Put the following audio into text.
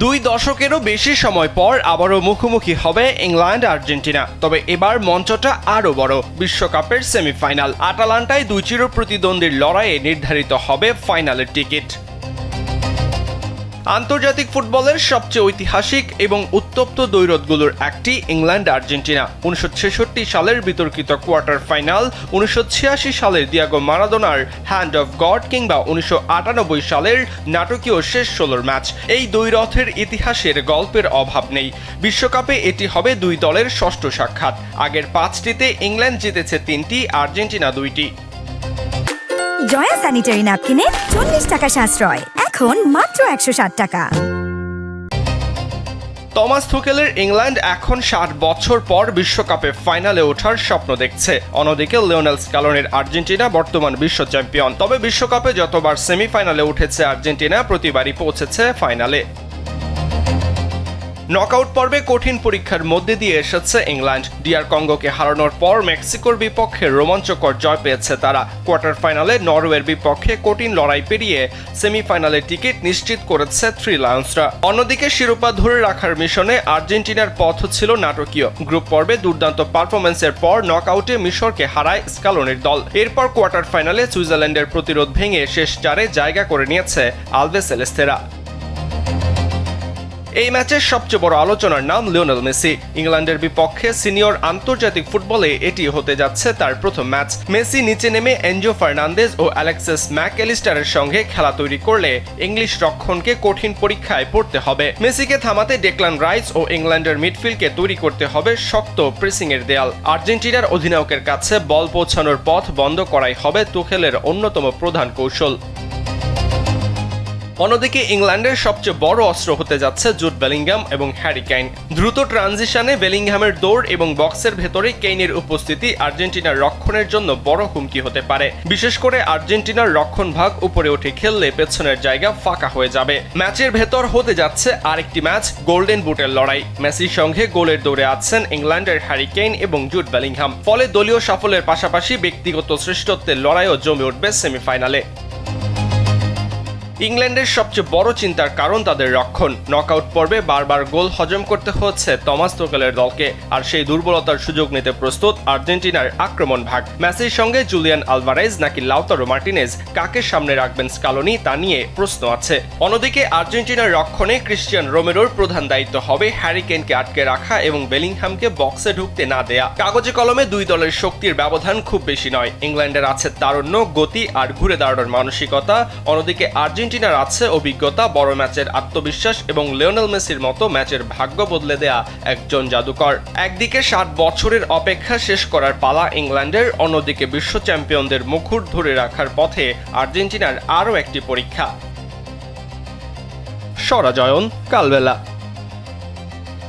দুই দশকেরও বেশি সময় পর আবারও মুখোমুখি হবে ইংল্যান্ড আর্জেন্টিনা। তবে এবার মঞ্চটা আরও বড়, বিশ্বকাপের সেমিফাইনাল। আটালান্টায় দুই চির প্রতিদ্বন্দ্বীর লড়াইয়ে নির্ধারিত হবে ফাইনালের টিকিট। আন্তর্জাতিক ফুটবলের সবচেয়ে ঐতিহাসিক এবং উত্তপ্ত দ্বৈরথগুলোর একটি ইংল্যান্ড আর্জেন্টিনা। 1966 সালের বিতর্কিত কোয়ার্টার ফাইনাল, 1986 সালের দিয়াগো মারাদোনার হ্যান্ড অফ গড কিংবা 1998 সালের নাটকীয় শেষ 16 ম্যাচ, এই দ্বৈরথের ইতিহাসের গল্পের অভাব নেই। বিশ্বকাপে এটি হবে দুই দলের ষষ্ঠ সাক্ষাৎ। আগের 5টিতে ইংল্যান্ড জিতেছে 3টি, আর্জেন্টিনা 2টি। জয়া স্যানিটারি ন্যাপকিনে 40 টাকা সাশ্রয়, এখন মাত্র 160 টাকা। টমাস তুখেলের ইংল্যান্ড এখন 60 বছর পর বিশ্বকাপে ফাইনালে ওঠার স্বপ্ন দেখছে। অন্যদিকে লিওনেল স্ক্যালোনির আর্জেন্টিনা বর্তমান বিশ্ব চ্যাম্পিয়ন। তবে বিশ্বকাপে যতবার সেমিফাইনালে উঠেছে আর্জেন্টিনা, প্রতিবারই পৌঁছেছে ফাইনালে। নকআউট পর্বে কঠিন পরীক্ষার মধ্যে দিয়ে এসেছে ইংল্যান্ড। ডিআর কঙ্গোকে হারানোর পর মেক্সিকোর বিপক্ষে রোমাঞ্চকর জয় পেয়েছে তারা। কোয়ার্টার ফাইনালে নরওয়ের বিপক্ষে কঠিন লড়াই পেরিয়ে সেমিফাইনালের টিকিট নিশ্চিত করেছে থ্রি লায়ন্সরা। অন্যদিকে শিরোপা ধরে রাখার মিশনে আর্জেন্টিনার পথ ছিল নাটকীয়। গ্রুপ পর্বে দুর্দান্ত পারফরম্যান্সের পর নকআউটে মিশরকে হারায় স্ক্যালোনির দল। এরপর কোয়ার্টার ফাইনালে সুইজারল্যান্ডের প্রতিরোধ ভেঙে শেষ 4-এ জায়গা করে নিয়েছে আলভেসেলেস্তেরা। এই ম্যাচের সবচেয়ে বড় আলোচনার নাম লিওনেল মেসি। ইংল্যান্ডের বিপক্ষে সিনিয়র আন্তর্জাতিক ফুটবলে এটি হতে যাচ্ছে তার প্রথম ম্যাচ। মেসি নিচে নেমে এনজো ফার্নান্দেজ ও অ্যালেক্সিস ম্যাকঅ্যালিস্টারের সঙ্গে খেলা তৈরি করলে ইংলিশ রক্ষণকে কঠিন পরীক্ষায় পড়তে হবে। মেসিকে থামাতে ডেক্লান রাইস ও ইংল্যান্ডের মিডফিল্ডকে তৈরি করতে হবে শক্ত প্রেসিংয়ের দেয়াল। আর্জেন্টিনার অধিনায়কের কাছে বল পৌঁছানোর পথ বন্ধ করাই হবে তুখেলের অন্যতম প্রধান কৌশল। অন্যদিকে ইংল্যান্ডের সবচেয়ে বড় অস্ত্র হতে যাচ্ছে জুড বেলিংহাম এবং হ্যারি কেইন। দ্রুত ট্রানজিশনে বেলিংহামের দৌড় এবং বক্সের ভেতরে কেইনের উপস্থিতি আর্জেন্টিনার রক্ষণের জন্য বড় হুমকি হতে পারে। বিশেষ করে আর্জেন্টিনার রক্ষণ ভাগ উপরে উঠে খেললে পেছনের জায়গা ফাঁকা হয়ে যাবে। ম্যাচের ভেতর হতে যাচ্ছে আরেকটি ম্যাচ, গোল্ডেন বুটের লড়াই। মেসির সঙ্গে গোলের দৌড়ে আছেন ইংল্যান্ডের হ্যারি কেইন এবং জুড বেলিংহাম। ফলে দলীয় সাফল্যের পাশাপাশি ব্যক্তিগত শ্রেষ্ঠত্বের লড়াইও জমে উঠবে সেমিফাইনালে। ইংল্যান্ডের সবচেয়ে বড় চিন্তার কারণ তাদের রক্ষণ। নকআউট পর্বে বারবার গোল হজম করতে হচ্ছে টমাস তুখেলের দলকে, আর সেই দুর্বলতার সুযোগ নিতে প্রস্তুত আর্জেন্টিনার আক্রমণ ভাগ। মেসির সঙ্গে জুলিয়ান আলভারেজ নাকি লাউতারো মার্টিনেজ, কাকে সামনে রাখবেন স্ক্যালোনি তা নিয়ে প্রশ্ন আছে। অন্যদিকে আর্জেন্টিনার রক্ষণে ক্রিশ্চিয়ান রোমেরোর প্রধান দায়িত্ব হবে হ্যারি কেইনকে আটকে রাখা এবং বেলিংহামকে বক্সে ঢুকতে না দেয়া। কাগজে কলমে দুই দলের শক্তির ব্যবধান খুব বেশি নয়। ইংল্যান্ডের আছে তারুণ্য, গতি আর ঘুরে দাঁড়ানোর মানসিকতা। অন্যদিকে আর্জেন্টিনার আছে অভিজ্ঞতা, বড় ম্যাচের আত্মবিশ্বাস এবং লিওনেল মেসির মতো ম্যাচের ভাগ্য বদলে দেয়া একজন জাদুকর। একদিকে 60 বছরের অপেক্ষা শেষ করার পালা ইংল্যান্ডের, অন্যদিকে বিশ্ব চ্যাম্পিয়নদের মুকুট ধরে রাখার পথে আর্জেন্টিনার আরও একটি পরীক্ষা। সরাজয়ন কালবেলা।